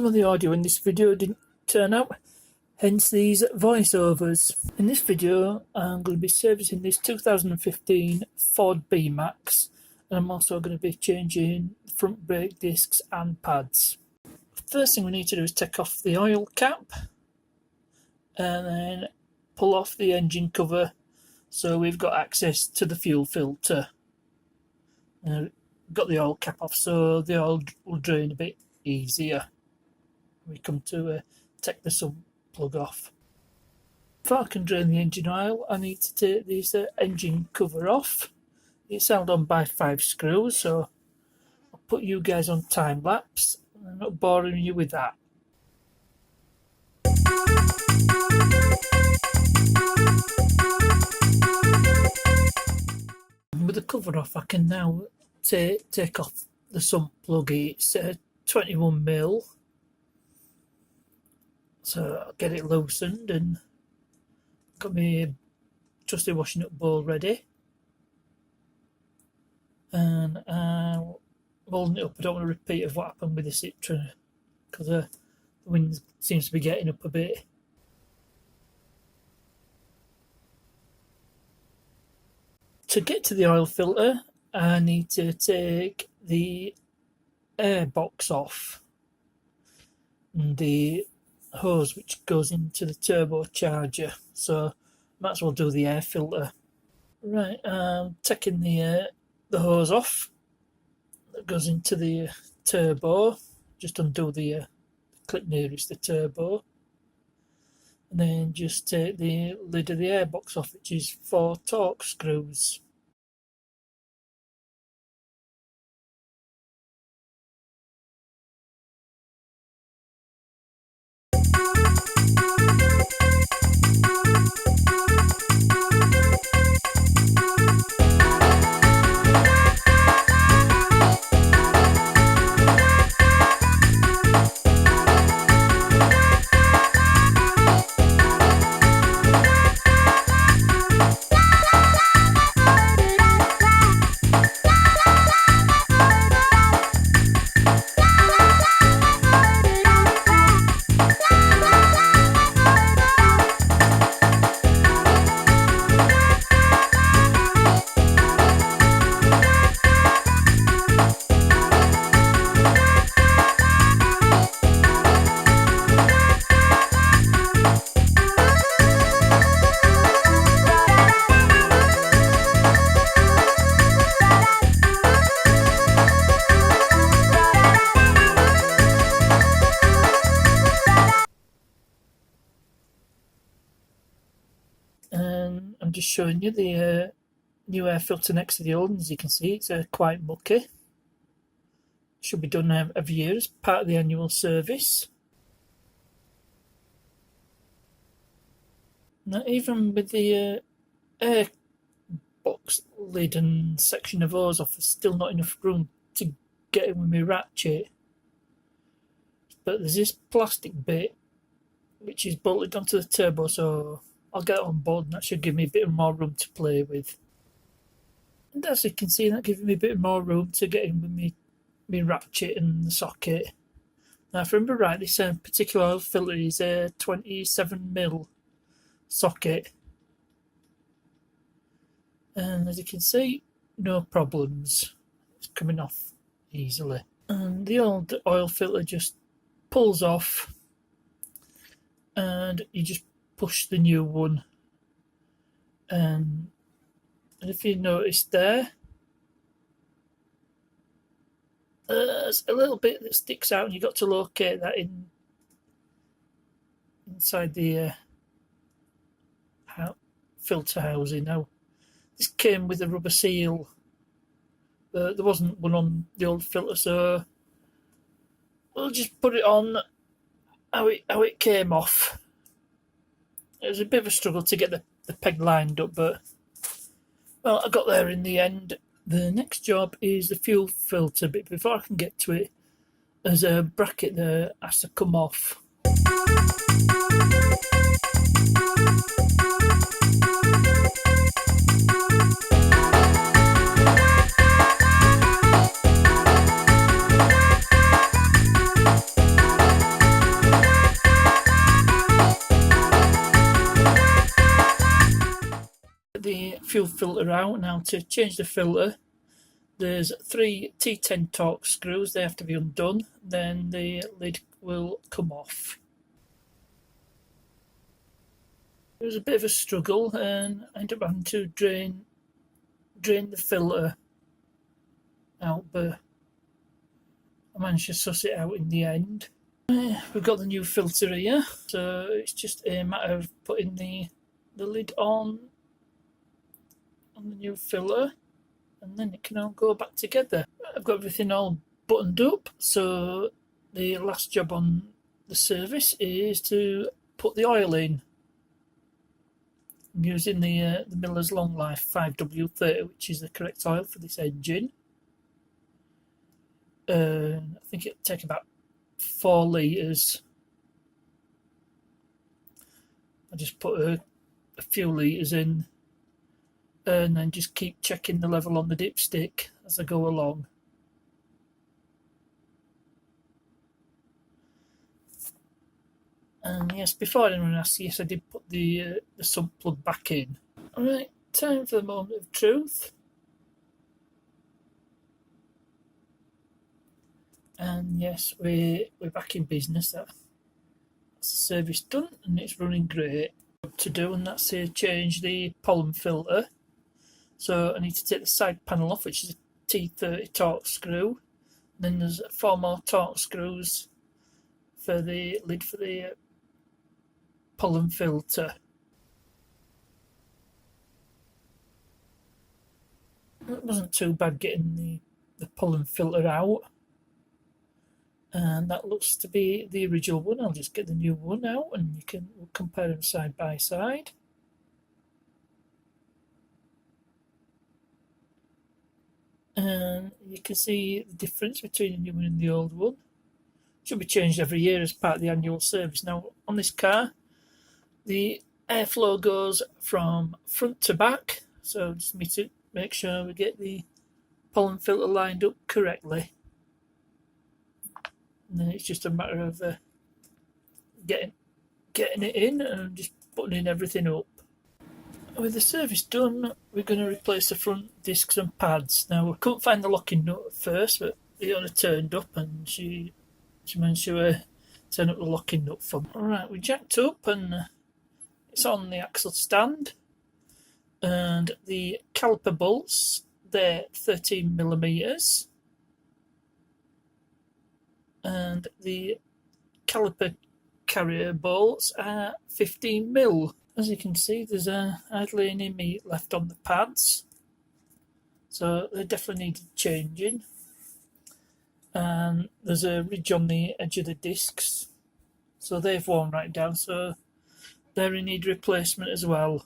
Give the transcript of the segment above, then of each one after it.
of the audio in this video didn't turn out, hence these voiceovers. In this video I'm going to be servicing this 2015 Ford B-Max, and I'm also going to be changing front brake discs and pads. First thing we need to do is take off the oil cap and then pull off the engine cover so we've got access to the fuel filter. Got the oil cap off so the oil will drain a bit easier. We come to take the sump plug off. Before I can drain the engine oil, I need to take this engine cover off. It's held on by 5 screws, so I'll put you guys on time lapse. I'm not boring you with that. With the cover off, I can now take off the sump plug. It's 21mm, so I'll get it loosened and got my trusty washing up bowl ready, and I'm holding it up. I don't want to repeat of what happened with the Citroen because the wind seems to be getting up a bit. To get to the oil filter, I need to take the airbox off and the hose which goes into the turbocharger, so might as well do the air filter. Right, I'm taking the hose off that goes into the turbo. Just undo the clip nearest the turbo, and then just take the lid of the airbox off, which is 4 Torx screws. And I'm just showing you the new air filter next to the old one. As you can see, it's quite mucky. Should be done every year as part of the annual service. Now, even with the air box lid and section of hose off, there's still not enough room to get in with my ratchet. But there's this plastic bit which is bolted onto the turbo, so I'll get it on board, and that should give me a bit more room to play with. And as you can see, that gives me a bit more room to get in with me ratchet and the socket. Now, if I remember right, this particular oil filter is a 27mm socket. And as you can see, no problems. It's coming off easily. And the old oil filter just pulls off, and you just push the new one, and if you notice there's a little bit that sticks out, and you've got to locate that inside the filter housing. Now, this came with a rubber seal. There wasn't one on the old filter, so we'll just put it on how it came off. It was a bit of a struggle to get the peg lined up, but well, I got there in the end. The next job is the fuel filter, but before I can get to it, there's a bracket that has to come off. the fuel filter out. Now to change the filter, there's 3 T10 Torx screws. They have to be undone, then the lid will come off. It was a bit of a struggle, and I ended up having to drain the filter out, but I managed to suss it out in the end. We've got the new filter here, so it's just a matter of putting the lid on the new filter, and then it can all go back together. I've got everything all buttoned up, so the last job on the service is to put the oil in. I'm using the Miller's Long Life 5W30, which is the correct oil for this engine. I think it'll take about 4 litres. I just put a few litres in, and then just keep checking the level on the dipstick as I go along. And yes, before anyone asks, yes, I did put the sump plug back in. Alright, time for the moment of truth. And yes, we're back in business. That's the service done, and it's running great. To do, and that's to change the pollen filter. So I need to take the side panel off, which is a T30 Torx screw. Then there's 4 more Torx screws for the lid for the pollen filter. It wasn't too bad getting the pollen filter out, and that looks to be the original one. I'll just get the new one out, and we'll compare them side by side. And you can see the difference between the new one and the old one. Should be changed every year as part of the annual service. Now on this car, the airflow goes from front to back, so just need to make sure we get the pollen filter lined up correctly. And then it's just a matter of getting it in and just putting everything up. With the service done, we're going to replace the front discs and pads. Now, I couldn't find the locking nut at first, but the owner turned up and she managed to turn up the locking nut for me. Alright, we jacked up and it's on the axle stand. And the caliper bolts, they're 13mm. And the caliper carrier bolts are 15mm. As you can see, there's hardly any meat left on the pads, so they definitely needed changing. And there's a ridge on the edge of the discs, so they've worn right down, so they're in need replacement as well.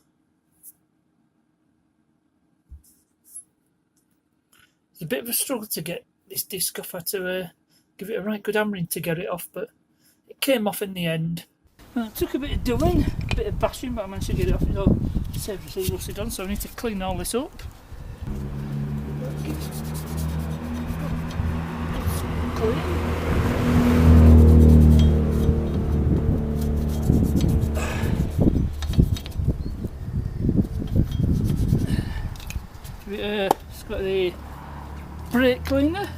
It's a bit of a struggle to get this disc off. I had to give it a right good hammering to get it off, but it came off in the end. Well, it took a bit of doing, a bit of bashing, but I managed to get it off. It's all seriously rusted on, so I need to clean all this up. Clean. It's got the brake cleaner.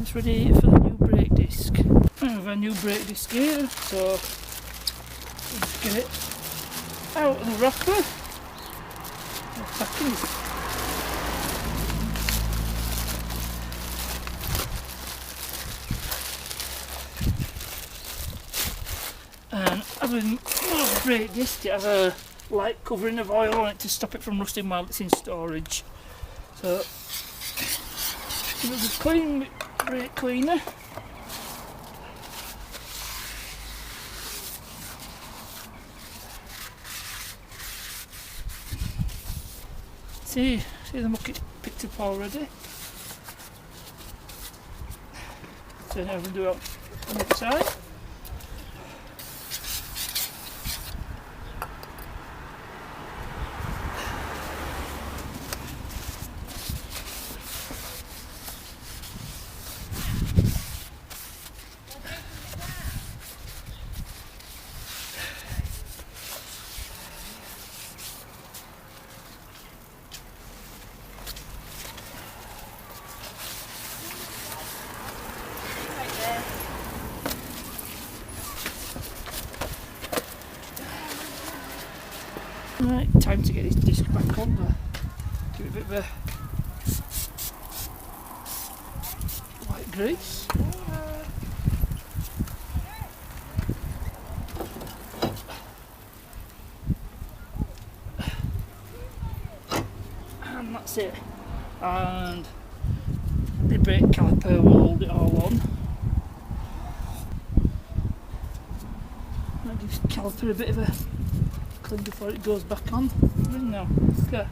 It's ready for the new brake disc. I have a new brake disc here, so let's get it out of the wrapper. And as with most brake discs, it has a light covering of oil on it to stop it from rusting while it's in storage. So give it a clean brake cleaner. See, See the muck it's picked up already. Turn it over and do it on the other side. Right, time to get this disc back on there. Give it a bit of a white grease. And that's it. And the brake caliper will hold it all on. That gives the caliper a bit of a clean before it goes back on. Now, okay.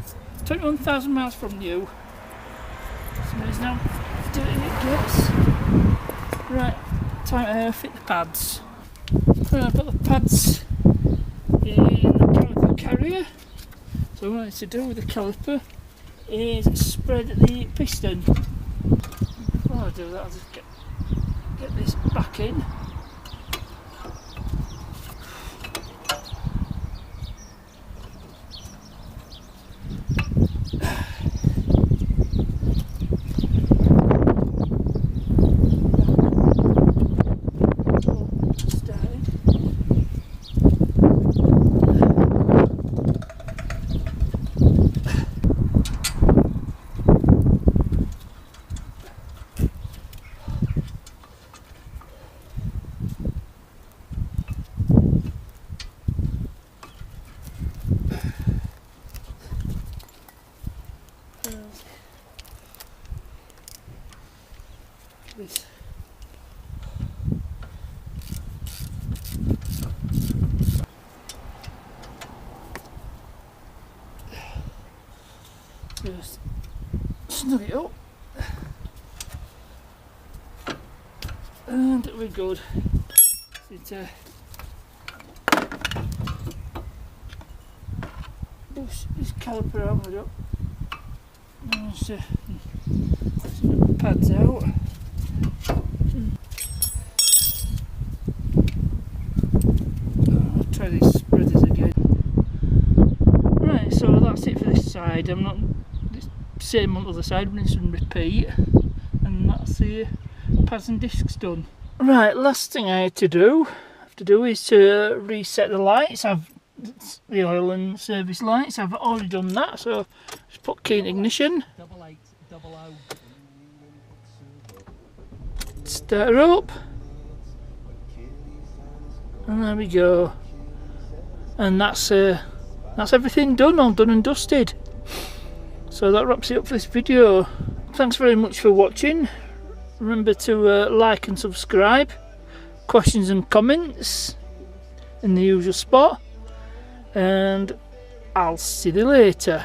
21,000 miles from you. Somebody's now doing it gets. Right, time to fit the pads. Right, I've got the pads in the caliper carrier. So what I need to do with the caliper is spread the piston. Before I do that, I'll just get this back in. This. Just snug it up and we're good. Push this caliper out of it. Just the pads out. I'll try these spreaders again. Right, so that's it for this side. I'm not same on the other side, rinse and repeat, and that's the pads and discs done. Right, last thing I have to do is to reset the lights. I've the oil and service lights. I've already done that, so just put key in ignition. Start her up, and there we go. And that's everything done. All done and dusted. So that wraps it up for this video. Thanks very much for watching. Remember to like and subscribe. Questions and comments in the usual spot. And I'll see you later.